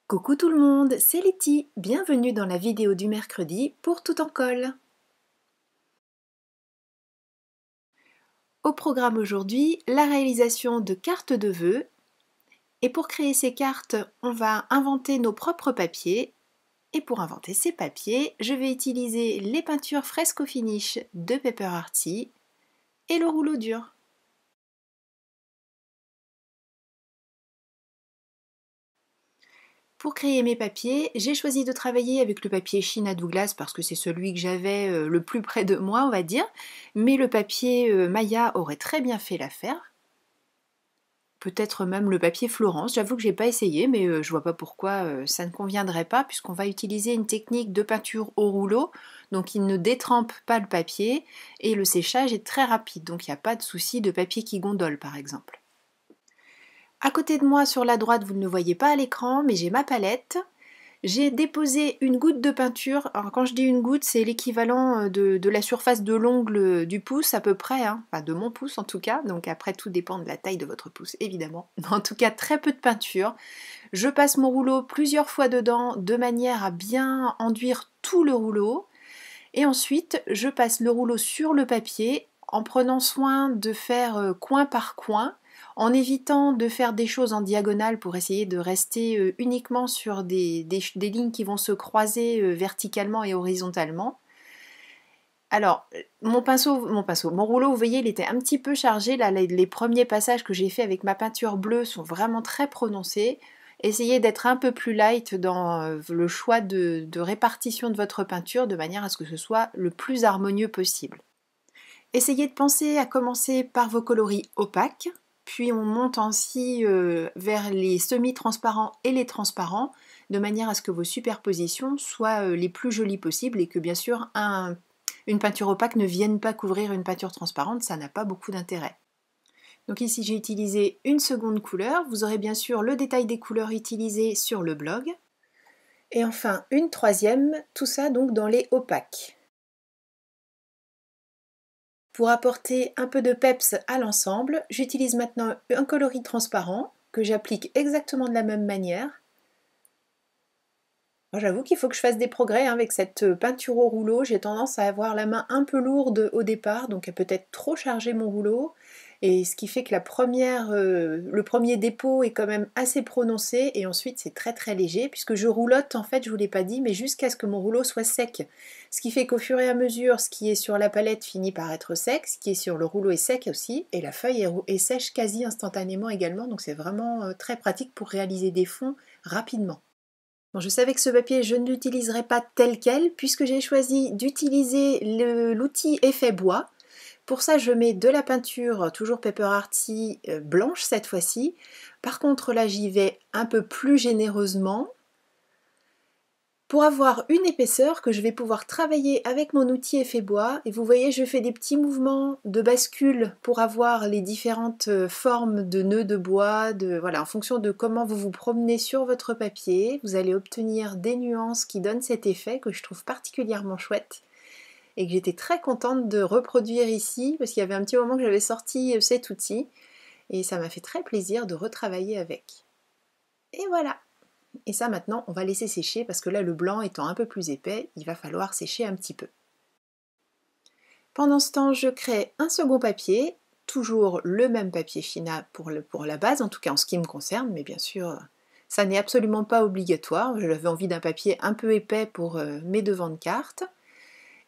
Coucou tout le monde, c'est Letty, bienvenue dans la vidéo du mercredi pour Tout en colle. Au programme aujourd'hui, la réalisation de cartes de vœux. Et pour créer ces cartes, on va inventer nos propres papiers. Et pour inventer ces papiers, je vais utiliser les peintures Fresco Finish de Paper Arty et le rouleau dur. Pour créer mes papiers, j'ai choisi de travailler avec le papier Chine à Douglas parce que c'est celui que j'avais le plus près de moi, on va dire. Mais le papier Maya aurait très bien fait l'affaire. Peut-être même le papier Florence, j'avoue que j'ai pas essayé, mais je vois pas pourquoi ça ne conviendrait pas puisqu'on va utiliser une technique de peinture au rouleau, donc il ne détrempe pas le papier et le séchage est très rapide, donc il n'y a pas de souci de papier qui gondole par exemple. À côté de moi, sur la droite, vous ne le voyez pas à l'écran, mais j'ai ma palette. J'ai déposé une goutte de peinture. Alors quand je dis une goutte, c'est l'équivalent de la surface de l'ongle du pouce à peu près, hein. Enfin de mon pouce en tout cas. Donc après, tout dépend de la taille de votre pouce, évidemment. En tout cas, très peu de peinture. Je passe mon rouleau plusieurs fois dedans de manière à bien enduire tout le rouleau. Et ensuite, je passe le rouleau sur le papier en prenant soin de faire coin par coin, en évitant de faire des choses en diagonale pour essayer de rester uniquement sur des lignes qui vont se croiser verticalement et horizontalement. Alors, mon rouleau, vous voyez, il était un petit peu chargé. Là, les premiers passages que j'ai fait avec ma peinture bleue sont vraiment très prononcés. Essayez d'être un peu plus light dans le choix de répartition de votre peinture de manière à ce que ce soit le plus harmonieux possible. Essayez de penser à commencer par vos coloris opaques, puis on monte ainsi vers les semi-transparents et les transparents, de manière à ce que vos superpositions soient les plus jolies possibles et que bien sûr une peinture opaque ne vienne pas couvrir une peinture transparente, ça n'a pas beaucoup d'intérêt. Donc ici j'ai utilisé une seconde couleur, vous aurez bien sûr le détail des couleurs utilisées sur le blog. Et enfin une troisième, tout ça donc dans les opaques. Pour apporter un peu de peps à l'ensemble, j'utilise maintenant un coloris transparent que j'applique exactement de la même manière. J'avoue qu'il faut que je fasse des progrès avec cette peinture au rouleau. J'ai tendance à avoir la main un peu lourde au départ, donc à peut-être trop charger mon rouleau. Et ce qui fait que le premier dépôt est quand même assez prononcé et ensuite c'est très très léger puisque je roulotte en fait, je vous l'ai pas dit, mais jusqu'à ce que mon rouleau soit sec. Ce qui fait qu'au fur et à mesure, ce qui est sur la palette finit par être sec, ce qui est sur le rouleau est sec aussi et la feuille est sèche quasi instantanément également, donc c'est vraiment très pratique pour réaliser des fonds rapidement. Bon, je savais que ce papier, je ne l'utiliserais pas tel quel puisque j'ai choisi d'utiliser l'outil effet bois. Pour ça, je mets de la peinture, toujours Paper Arty, blanche cette fois-ci. Par contre, là, j'y vais un peu plus généreusement pour avoir une épaisseur que je vais pouvoir travailler avec mon outil effet bois. Et vous voyez, je fais des petits mouvements de bascule pour avoir les différentes formes de nœuds de bois. Voilà, en fonction de comment vous vous promenez sur votre papier, vous allez obtenir des nuances qui donnent cet effet que je trouve particulièrement chouette et que j'étais très contente de reproduire ici parce qu'il y avait un petit moment que j'avais sorti cet outil et ça m'a fait très plaisir de retravailler avec. Et voilà! Et ça maintenant on va laisser sécher parce que là le blanc étant un peu plus épais, il va falloir sécher un petit peu. Pendant ce temps je crée un second papier, toujours le même papier China pour la base, en tout cas en ce qui me concerne, mais bien sûr ça n'est absolument pas obligatoire, j'avais envie d'un papier un peu épais pour mes devants de cartes.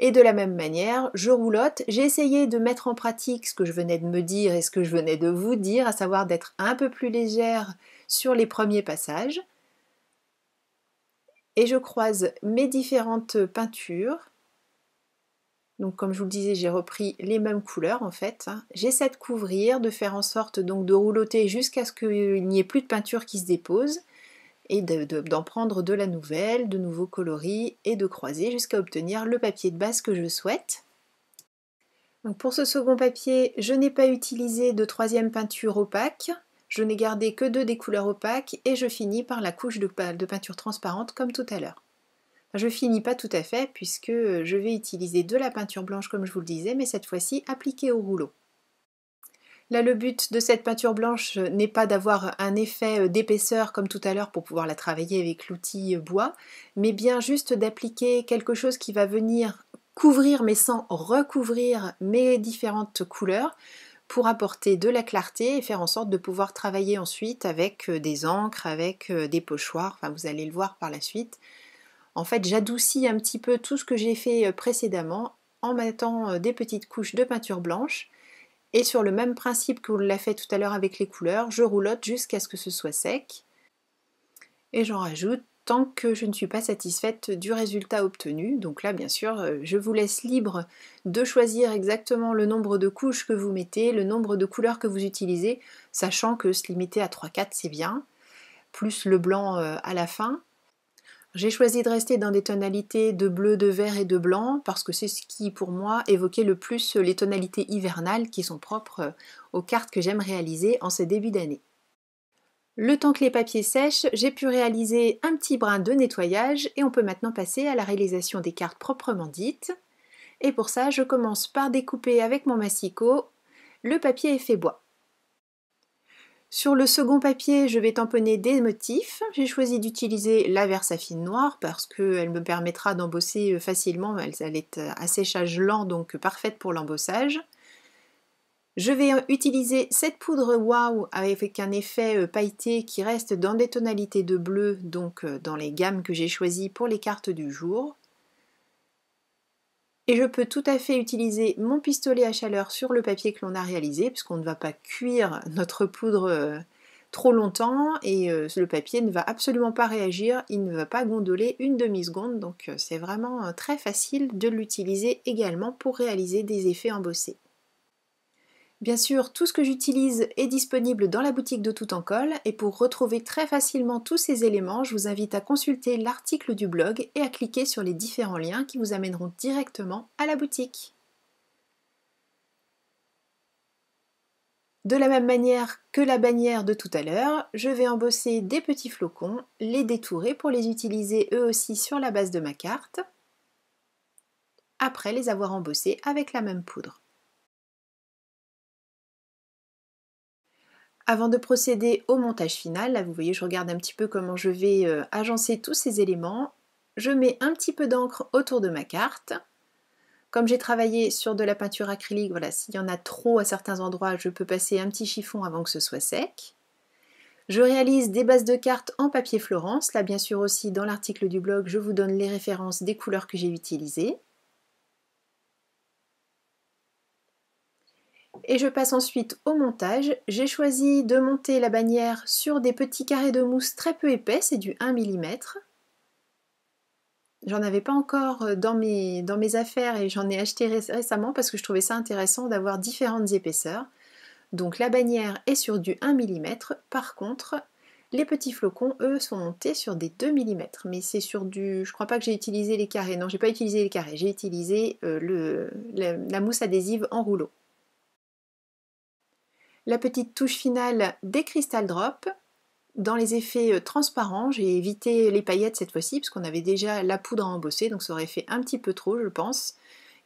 Et de la même manière, je roulotte. J'ai essayé de mettre en pratique ce que je venais de me dire et ce que je venais de vous dire, à savoir d'être un peu plus légère sur les premiers passages. Et je croise mes différentes peintures. Donc comme je vous le disais, j'ai repris les mêmes couleurs en fait. J'essaie de couvrir, de faire en sorte donc de roulotter jusqu'à ce qu'il n'y ait plus de peinture qui se dépose et d'en prendre de la nouvelle, de nouveaux coloris et de croiser jusqu'à obtenir le papier de base que je souhaite. Donc pour ce second papier, je n'ai pas utilisé de troisième peinture opaque, je n'ai gardé que deux des couleurs opaques et je finis par la couche de peinture transparente comme tout à l'heure. Enfin, je finis pas tout à fait puisque je vais utiliser de la peinture blanche comme je vous le disais, mais cette fois-ci appliquée au rouleau. Là, le but de cette peinture blanche n'est pas d'avoir un effet d'épaisseur comme tout à l'heure pour pouvoir la travailler avec l'outil bois, mais bien juste d'appliquer quelque chose qui va venir couvrir mais sans recouvrir mes différentes couleurs pour apporter de la clarté et faire en sorte de pouvoir travailler ensuite avec des encres, avec des pochoirs, enfin vous allez le voir par la suite. En fait, j'adoucis un petit peu tout ce que j'ai fait précédemment en mettant des petites couches de peinture blanche. Et sur le même principe qu'on l'a fait tout à l'heure avec les couleurs, je roulotte jusqu'à ce que ce soit sec. Et j'en rajoute tant que je ne suis pas satisfaite du résultat obtenu. Donc là, bien sûr, je vous laisse libre de choisir exactement le nombre de couches que vous mettez, le nombre de couleurs que vous utilisez, sachant que se limiter à 3-4 c'est bien, plus le blanc à la fin. J'ai choisi de rester dans des tonalités de bleu, de vert et de blanc parce que c'est ce qui pour moi évoquait le plus les tonalités hivernales qui sont propres aux cartes que j'aime réaliser en ce début d'année. Le temps que les papiers sèchent, j'ai pu réaliser un petit brin de nettoyage et on peut maintenant passer à la réalisation des cartes proprement dites. Et pour ça, je commence par découper avec mon massicot le papier effet bois. Sur le second papier, je vais tamponner des motifs. J'ai choisi d'utiliser la Versafine noire parce qu'elle me permettra d'embosser facilement. Elle est à séchage lent, donc parfaite pour l'embossage. Je vais utiliser cette poudre Wow avec un effet pailleté qui reste dans des tonalités de bleu, donc dans les gammes que j'ai choisies pour les cartes du jour. Et je peux tout à fait utiliser mon pistolet à chaleur sur le papier que l'on a réalisé, puisqu'on ne va pas cuire notre poudre trop longtemps et le papier ne va absolument pas réagir, il ne va pas gondoler une demi-seconde, donc c'est vraiment très facile de l'utiliser également pour réaliser des effets embossés. Bien sûr, tout ce que j'utilise est disponible dans la boutique de Tout en Colle et pour retrouver très facilement tous ces éléments, je vous invite à consulter l'article du blog et à cliquer sur les différents liens qui vous amèneront directement à la boutique. De la même manière que la bannière de tout à l'heure, je vais embosser des petits flocons, les détourer pour les utiliser eux aussi sur la base de ma carte, après les avoir embossés avec la même poudre. Avant de procéder au montage final, là vous voyez je regarde un petit peu comment je vais agencer tous ces éléments. Je mets un petit peu d'encre autour de ma carte. Comme j'ai travaillé sur de la peinture acrylique, voilà, s'il y en a trop à certains endroits, je peux passer un petit chiffon avant que ce soit sec. Je réalise des bases de cartes en papier Florence. Là bien sûr aussi dans l'article du blog, je vous donne les références des couleurs que j'ai utilisées. Et je passe ensuite au montage. J'ai choisi de monter la bannière sur des petits carrés de mousse très peu épais, c'est du 1 mm. J'en avais pas encore dans mes affaires et j'en ai acheté récemment parce que je trouvais ça intéressant d'avoir différentes épaisseurs. Donc la bannière est sur du 1 mm, par contre les petits flocons eux sont montés sur des 2 mm, mais c'est sur du... je crois pas que j'ai utilisé les carrés, non j'ai pas utilisé les carrés, j'ai utilisé la mousse adhésive en rouleau. La petite touche finale des Crystal Drop. Dans les effets transparents, j'ai évité les paillettes cette fois-ci, parce qu'on avait déjà la poudre à embosser, donc ça aurait fait un petit peu trop, je pense.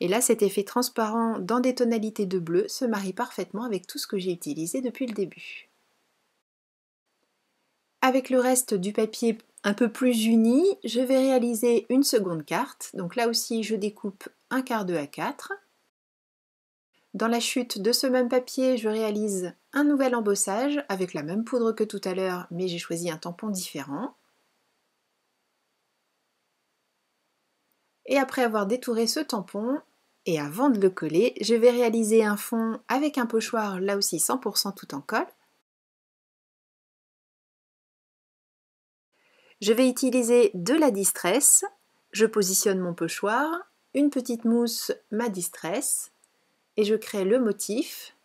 Et là, cet effet transparent dans des tonalités de bleu se marie parfaitement avec tout ce que j'ai utilisé depuis le début. Avec le reste du papier un peu plus uni, je vais réaliser une seconde carte. Donc là aussi, je découpe un quart de A4. Dans la chute de ce même papier, je réalise un nouvel embossage avec la même poudre que tout à l'heure, mais j'ai choisi un tampon différent. Et après avoir détouré ce tampon, et avant de le coller, je vais réaliser un fond avec un pochoir, là aussi 100% tout en colle. Je vais utiliser de la distress. Je positionne mon pochoir, une petite mousse, ma distress, et je crée le motif.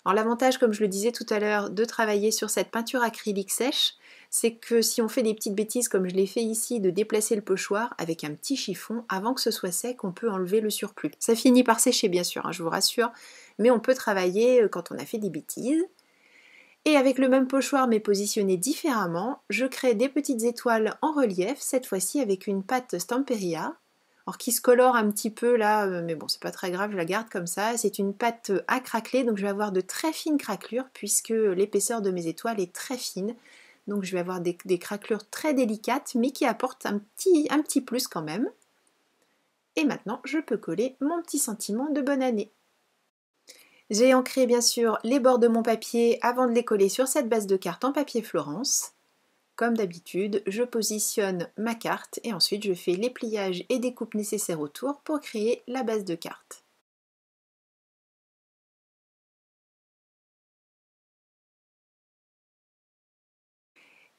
Alors l'avantage, comme je le disais tout à l'heure, de travailler sur cette peinture acrylique sèche, c'est que si on fait des petites bêtises comme je l'ai fait ici, de déplacer le pochoir avec un petit chiffon, avant que ce soit sec, on peut enlever le surplus. Ça finit par sécher bien sûr, hein, je vous rassure, mais on peut travailler quand on a fait des bêtises. Et avec le même pochoir mais positionné différemment, je crée des petites étoiles en relief, cette fois-ci avec une pâte Stamperia. alors qui se colore un petit peu là, mais bon c'est pas très grave, je la garde comme ça. C'est une pâte à craqueler, donc je vais avoir de très fines craquelures puisque l'épaisseur de mes étoiles est très fine. Donc je vais avoir des craquelures très délicates mais qui apportent un petit plus quand même. Et maintenant je peux coller mon petit sentiment de bonne année. J'ai ancré bien sûr les bords de mon papier avant de les coller sur cette base de carte en papier Florence. Comme d'habitude, je positionne ma carte et ensuite je fais les pliages et découpes nécessaires autour pour créer la base de carte.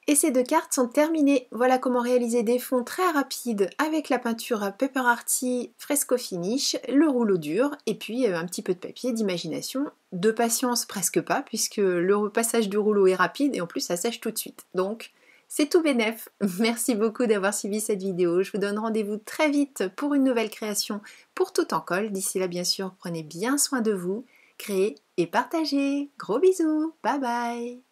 Et ces deux cartes sont terminées. Voilà comment réaliser des fonds très rapides avec la peinture à Paper Arty Fresco Finish, le rouleau dur et puis un petit peu de papier, d'imagination, de patience presque pas puisque le passage du rouleau est rapide et en plus ça sèche tout de suite. Donc c'est tout bénef. Merci beaucoup d'avoir suivi cette vidéo. Je vous donne rendez-vous très vite pour une nouvelle création pour Tout en colle. D'ici là bien sûr, prenez bien soin de vous, créez et partagez. Gros bisous, bye bye.